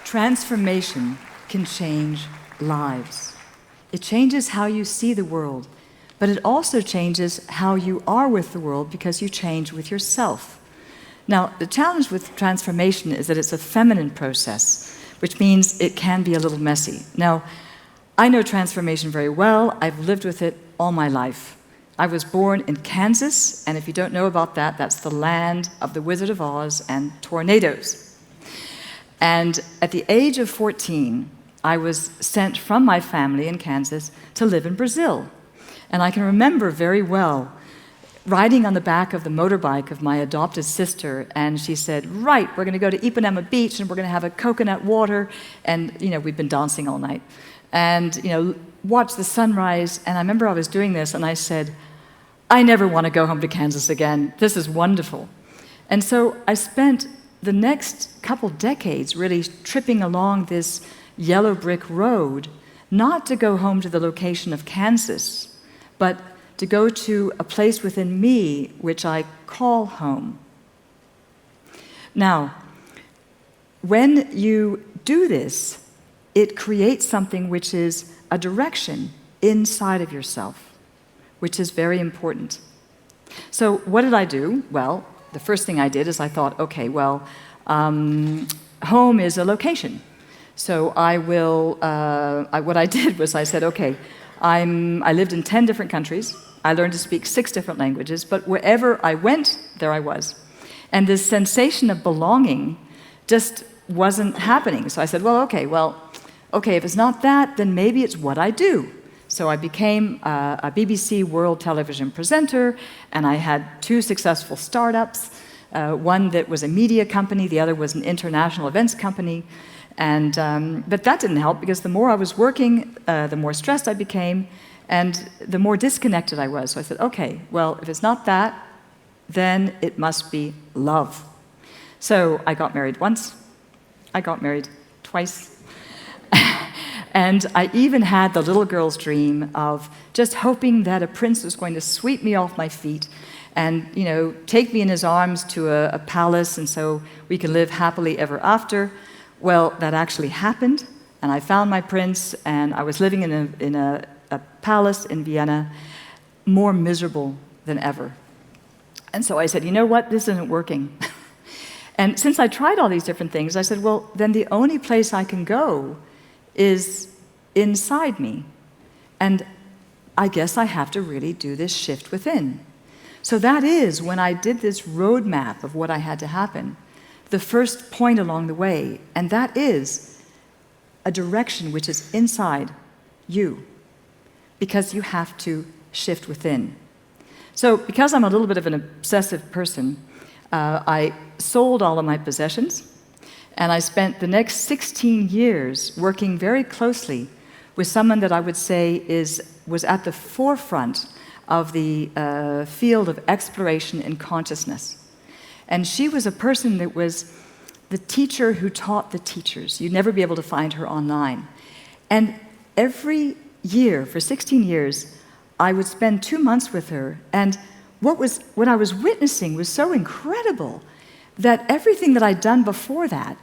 Transformation can change lives. It changes how you see the world, but it also changes how you are with the world because you change with yourself. Now, the challenge with transformation is that it's a feminine process, which means it can be a little messy. Now, I know transformation very well. I've lived with it all my life. I was born in Kansas, and if you don't know about that, that's the land of the Wizard of Oz and tornadoes. And at the age of 14, I was sent from my family in Kansas to live in Brazil. And I can remember very well riding on the back of the motorbike of my adopted sister, and she said, right, we're going to go to Ipanema Beach, and we're going to have a coconut water, and, we'd been dancing all night, and, watch the sunrise. And I remember I was doing this, and I said, I never want to go home to Kansas again. This is wonderful. And so I spent the next couple decades really tripping along this yellow brick road, not to go home to the location of Kansas, but to go to a place within me which I call home. Now, when you do this, it creates something which is a direction inside of yourself, which is very important. So what did I do? Well, the first thing I did is I thought, okay, well, home is a location. So what I did was I said, okay, I lived in 10 different countries. I learned to speak 6 different languages, but wherever I went, there I was. And this sensation of belonging just wasn't happening. So I said, well, okay, if it's not that, then maybe it's what I do. So I became a BBC World Television presenter, and I had 2 successful startups, one that was a media company, the other was an international events company. And but that didn't help, because the more I was working, the more stressed I became, and the more disconnected I was. So I said, okay, well, if it's not that, then it must be love. So I got married once, I got married twice, and I even had the little girl's dream of just hoping that a prince was going to sweep me off my feet and, take me in his arms to a palace, and so we could live happily ever after. Well, that actually happened, and I found my prince, and I was living in a palace in Vienna, more miserable than ever. And so I said, you know what, this isn't working. And since I tried all these different things, I said, well, then the only place I can go is inside me. And I guess I have to really do this shift within. So that is when I did this roadmap of what I had to happen, the first point along the way, and that is a direction which is inside you, because you have to shift within. So because I'm a little bit of an obsessive person, I sold all of my possessions, and I spent the next 16 years working very closely with someone that I would say was at the forefront of the field of exploration in consciousness. And she was a person that was the teacher who taught the teachers. You'd never be able to find her online. And every year, for 16 years, I would spend 2 months with her, and what I was witnessing was so incredible that everything that I'd done before that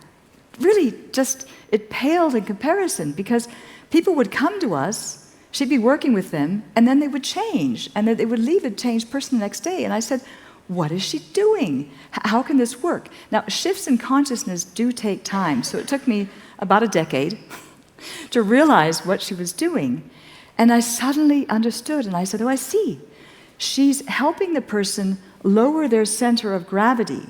really just, it paled in comparison, because people would come to us, she'd be working with them, and then they would change, and then they would leave a changed person the next day. And I said, what is she doing? How can this work? Now, shifts in consciousness do take time, so it took me about a decade to realize what she was doing. And I suddenly understood, and I said, oh, I see. She's helping the person lower their center of gravity,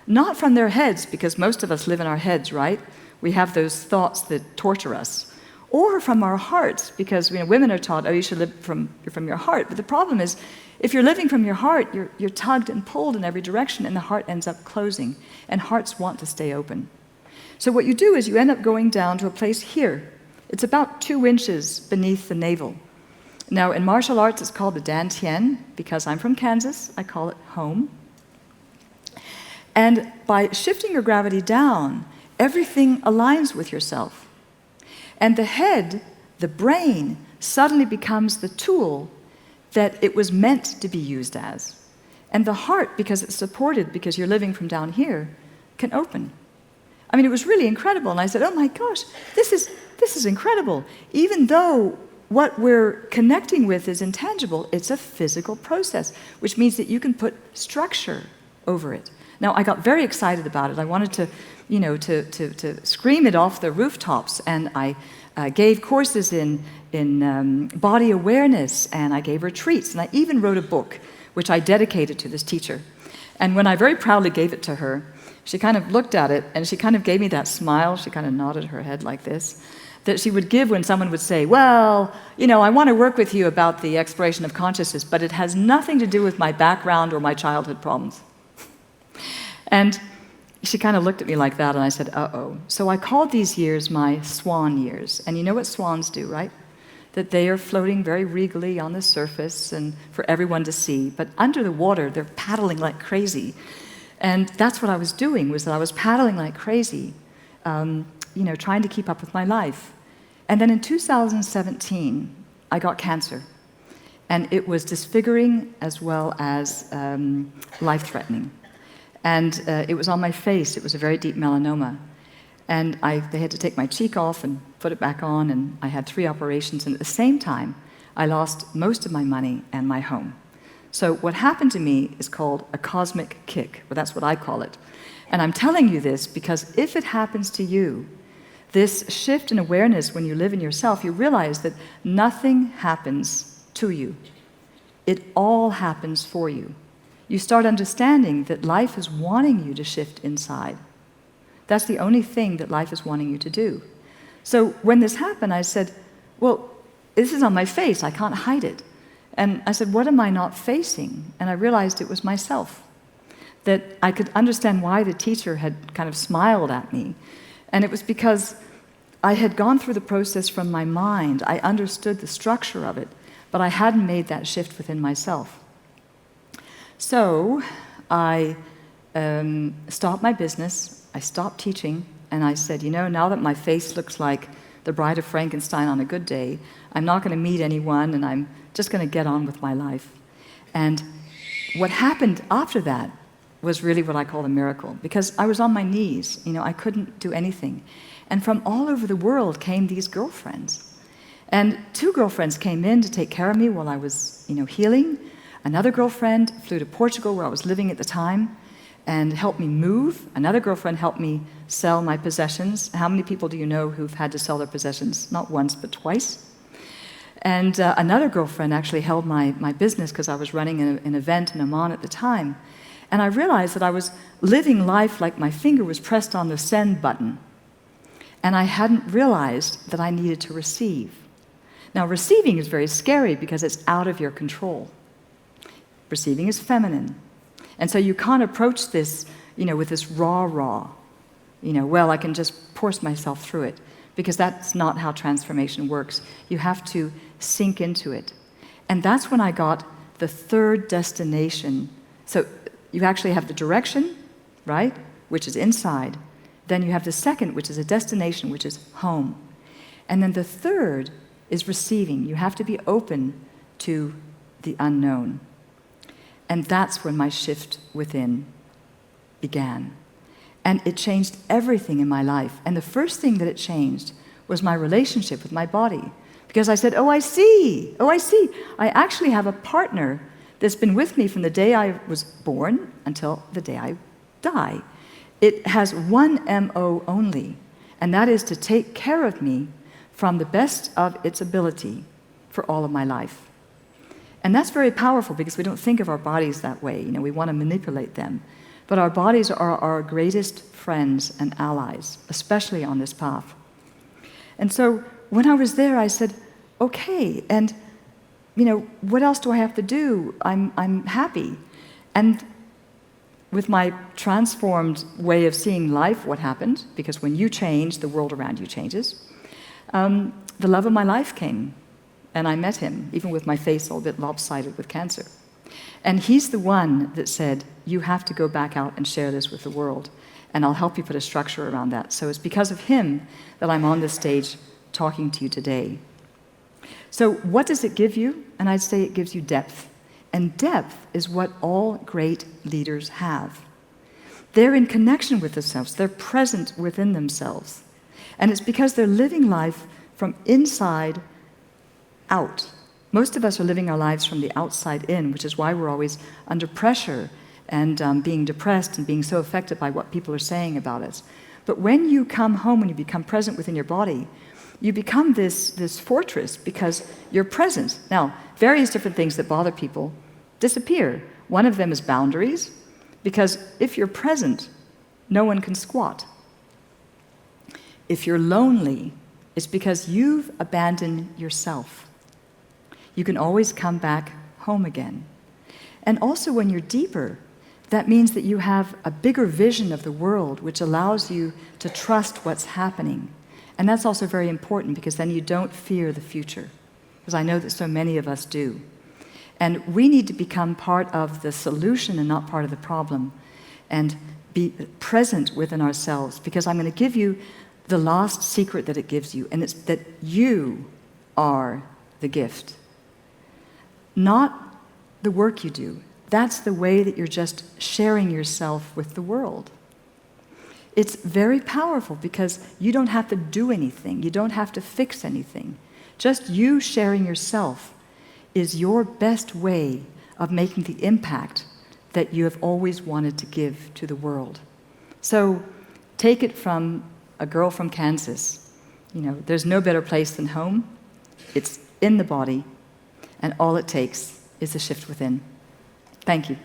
not from their heads, because most of us live in our heads, right? We have those thoughts that torture us. Or from our hearts, because women are taught, oh, you should live from your heart. But the problem is, if you're living from your heart, you're tugged and pulled in every direction, and the heart ends up closing. And hearts want to stay open. So what you do is you end up going down to a place here. It's about 2 inches beneath the navel. Now, in martial arts, it's called the Dantian. Because I'm from Kansas, I call it home. And by shifting your gravity down, everything aligns with yourself. And the head, the brain, suddenly becomes the tool that it was meant to be used as. And the heart, because it's supported, because you're living from down here, can open. I mean, it was really incredible. And I said, oh my gosh, this is incredible. Even though what we're connecting with is intangible, it's a physical process, which means that you can put structure over it. Now, I got very excited about it. I wanted to, to scream it off the rooftops, and I gave courses in body awareness, and I gave retreats, and I even wrote a book, which I dedicated to this teacher. And when I very proudly gave it to her, she kind of looked at it, and she kind of gave me that smile. She kind of nodded her head like this, that she would give when someone would say, well, I want to work with you about the exploration of consciousness, but it has nothing to do with my background or my childhood problems. And she kind of looked at me like that, and I said, uh-oh. So I called these years my swan years. And you know what swans do, right? That they are floating very regally on the surface and for everyone to see. But under the water, they're paddling like crazy. And that's what I was doing, was that I was paddling like crazy, trying to keep up with my life. And then in 2017, I got cancer. And it was disfiguring as well as life-threatening. And it was on my face. It was a very deep melanoma. And they had to take my cheek off and put it back on, and I had 3 operations. And at the same time, I lost most of my money and my home. So what happened to me is called a cosmic kick, or that's what I call it. And I'm telling you this because if it happens to you, this shift in awareness when you live in yourself, you realize that nothing happens to you. It all happens for you. You start understanding that life is wanting you to shift inside. That's the only thing that life is wanting you to do. So when this happened, I said, well, this is on my face. I can't hide it. And I said, what am I not facing? And I realized it was myself. That I could understand why the teacher had kind of smiled at me. And it was because I had gone through the process from my mind. I understood the structure of it, but I hadn't made that shift within myself. So I stopped my business, I stopped teaching, and I said, now that my face looks like the Bride of Frankenstein on a good day, I'm not going to meet anyone, and I'm just going to get on with my life. And what happened after that was really what I call a miracle, because I was on my knees, I couldn't do anything. And from all over the world came these girlfriends. And 2 girlfriends came in to take care of me while I was, healing. Another girlfriend flew to Portugal, where I was living at the time, and helped me move. Another girlfriend helped me sell my possessions. How many people do you know who've had to sell their possessions? Not once, but twice. And another girlfriend actually held my business because I was running an event in Oman at the time. And I realized that I was living life like my finger was pressed on the send button. And I hadn't realized that I needed to receive. Now, receiving is very scary because it's out of your control. Receiving is feminine. And so you can't approach this, with this raw. Well, I can just force myself through it, because that's not how transformation works. You have to sink into it. And that's when I got the 3rd destination. So you actually have the direction, right, which is inside. Then you have the 2nd, which is a destination, which is home. And then the 3rd is receiving. You have to be open to the unknown. And that's when my shift within began. And it changed everything in my life. And the first thing that it changed was my relationship with my body. Because I said, I see. I actually have a partner that's been with me from the day I was born until the day I die. It has one MO only, and that is to take care of me from the best of its ability for all of my life. And that's very powerful because we don't think of our bodies that way. We want to manipulate them. But our bodies are our greatest friends and allies, especially on this path. And so when I was there, I said, okay, and what else do I have to do? I'm happy. And with my transformed way of seeing life, what happened? Because when you change, the world around you changes. The love of my life came. And I met him, even with my face all a bit lopsided with cancer. And he's the one that said, you have to go back out and share this with the world, and I'll help you put a structure around that. So it's because of him that I'm on this stage talking to you today. So what does it give you? And I'd say it gives you depth. And depth is what all great leaders have. they're in connection with themselves. They're present within themselves. And it's because they're living life from inside out. Most of us are living our lives from the outside in, which is why we're always under pressure and being depressed and being so affected by what people are saying about us. But when you come home, when you become present within your body, you become this fortress because you're present. Now, various different things that bother people disappear. One of them is boundaries, because if you're present, no one can squat. If you're lonely, it's because you've abandoned yourself. You can always come back home again. And also when you're deeper, that means that you have a bigger vision of the world, which allows you to trust what's happening. And that's also very important, because then you don't fear the future, because I know that so many of us do. And we need to become part of the solution and not part of the problem, and be present within ourselves, because I'm going to give you the last secret that it gives you, and it's that you are the gift. Not the work you do. That's the way that you're just sharing yourself with the world. It's very powerful because you don't have to do anything. You don't have to fix anything. Just you sharing yourself is your best way of making the impact that you have always wanted to give to the world. So take it from a girl from Kansas. There's no better place than home. It's in the body, and all it takes is a shift within. Thank you.